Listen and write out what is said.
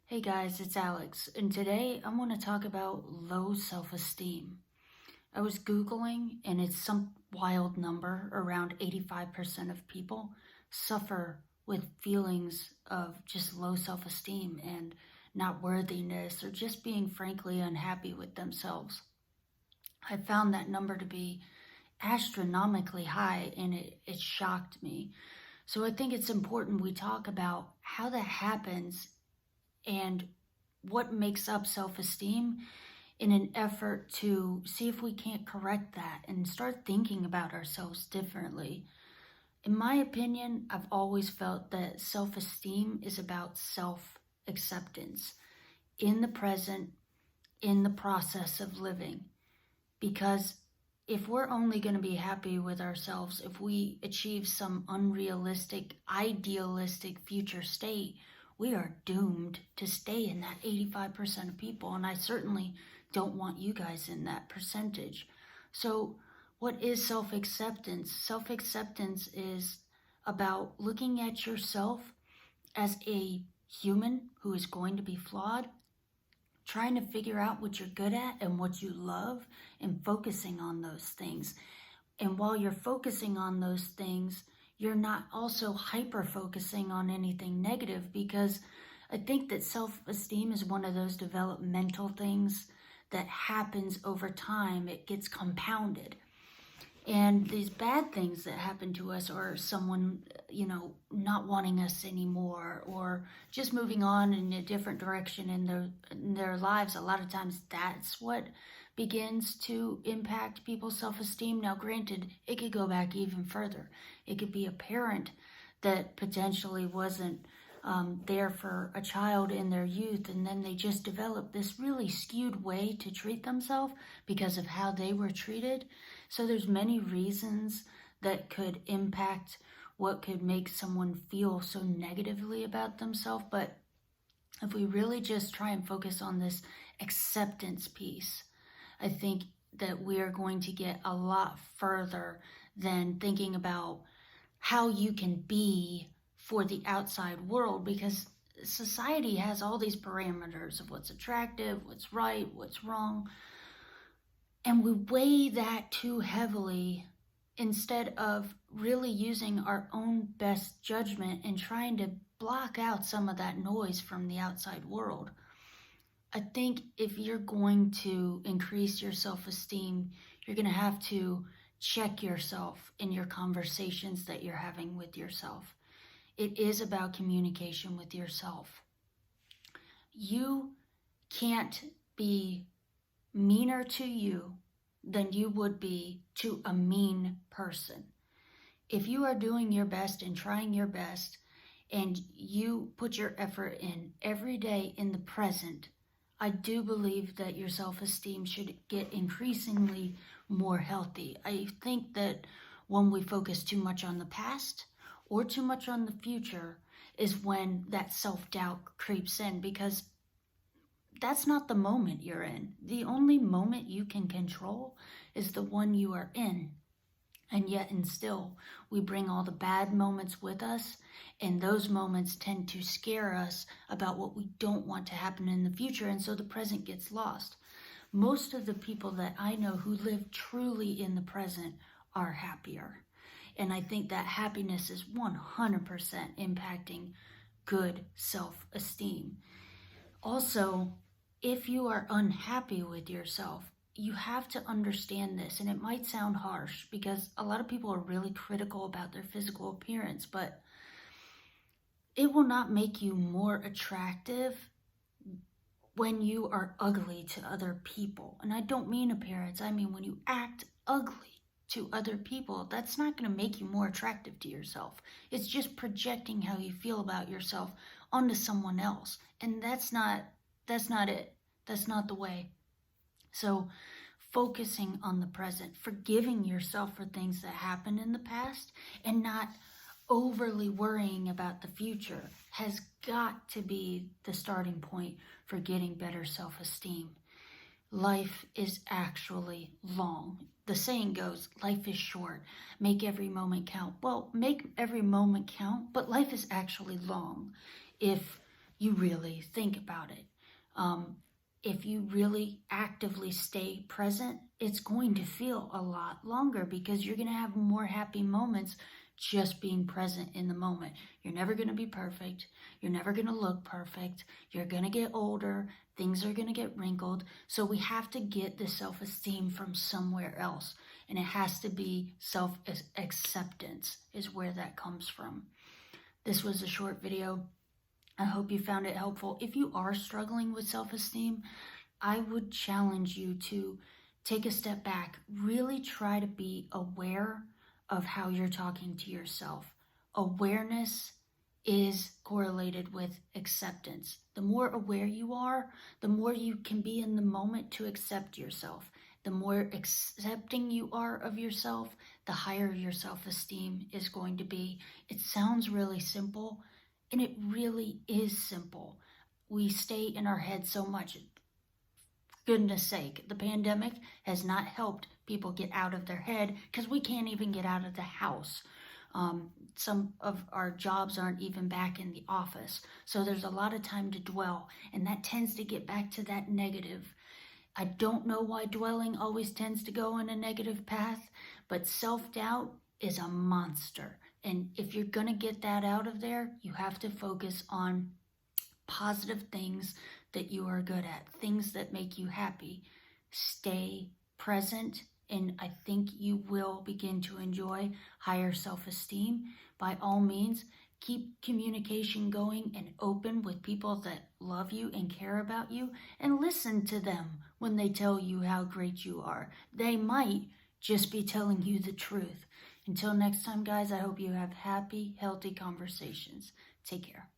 Hey guys, it's Alex, and today I want to talk about low self-esteem. I was Googling, and it's some wild number. Around 85% of people suffer with feelings of just low self-esteem and not worthiness, or just being frankly unhappy with themselves. I found that number to be astronomically high, and it shocked me. So I think it's important we talk about how that happens and what makes up self-esteem in an effort to see if we can't correct that and start thinking about ourselves differently. In my opinion, I've always felt that self-esteem is about self-acceptance in the present, in the process of living. Because if we're only going to be happy with ourselves if we achieve some unrealistic, idealistic future state, we are doomed to stay in that 85% of people. And I certainly don't want you guys in that percentage. So, what is self acceptance? Self acceptance is about looking at yourself as a human who is going to be flawed, trying to figure out what you're good at and what you love, and focusing on those things. And while you're focusing on those things, you're not also hyper focusing on anything negative, because I think that self-esteem is one of those developmental things that happens over time. It gets compounded. And these bad things that happen to us, or someone, not wanting us anymore, or just moving on in a different direction in their lives, a lot of times that's what begins to impact people's self-esteem. Now, granted, it could go back even further. It could be a parent that potentially wasn't there for a child in their youth, and then they just develop this really skewed way to treat themselves because of how they were treated. So there's many reasons that could impact what could make someone feel so negatively about themselves. But if we really just try and focus on this acceptance piece, I think that we are going to get a lot further than thinking about how you can be for the outside world, because society has all these parameters of what's attractive, what's right, what's wrong, and we weigh that too heavily instead of really using our own best judgment and trying to block out some of that noise from the outside world. I think if you're going to increase your self-esteem, you're going to have to check yourself in your conversations that you're having with yourself. It is about communication with yourself. You can't be meaner to you than you would be to a mean person. If you are doing your best and trying your best, and you put your effort in every day in the present, I do believe that your self-esteem should get increasingly more healthy. I think that when we focus too much on the past or too much on the future is when that self-doubt creeps in, because that's not the moment you're in. The only moment you can control is the one you are in. And yet and still, we bring all the bad moments with us, and those moments tend to scare us about what we don't want to happen in the future, and so the present gets lost. Most of the people that I know who live truly in the present are happier. And I think that happiness is 100% impacting good self-esteem. Also, if you are unhappy with yourself, you have to understand this, and it might sound harsh because a lot of people are really critical about their physical appearance, but it will not make you more attractive when you are ugly to other people. And I don't mean appearance, I mean when you act ugly to other people, that's not going to make you more attractive to yourself. It's just projecting how you feel about yourself onto someone else, and that's not it. That's not the way. So focusing on the present, forgiving yourself for things that happened in the past, and not overly worrying about the future has got to be the starting point for getting better self-esteem. Life is actually long. The saying goes, life is short, make every moment count. Well, make every moment count, but life is actually long. If you really think about it. Um, if you really actively stay present, it's going to feel a lot longer because you're going to have more happy moments just being present in the moment. You're never going to be perfect. You're never going to look perfect. You're going to get older. Things are going to get wrinkled. So we have to get the self-esteem from somewhere else. And it has to be self-acceptance is where that comes from. This was a short video. I hope you found it helpful. If you are struggling with self-esteem, I would challenge you to take a step back, really try to be aware of how you're talking to yourself. Awareness is correlated with acceptance. The more aware you are, the more you can be in the moment to accept yourself. The more accepting you are of yourself, the higher your self-esteem is going to be. It sounds really simple, and it really is simple. We stay in our head so much. Goodness sake, the pandemic has not helped people get out of their head because we can't even get out of the house. Some of our jobs aren't even back in the office. So there's a lot of time to dwell, and that tends to get back to that negative. I don't know why dwelling always tends to go in a negative path, but self-doubt is a monster. And if you're going to get that out of there, you have to focus on positive things that you are good at, things that make you happy. Stay present, and I think you will begin to enjoy higher self-esteem. By all means, keep communication going and open with people that love you and care about you, and listen to them when they tell you how great you are. They might just be telling you the truth. Until next time, guys, I hope you have happy, healthy conversations. Take care.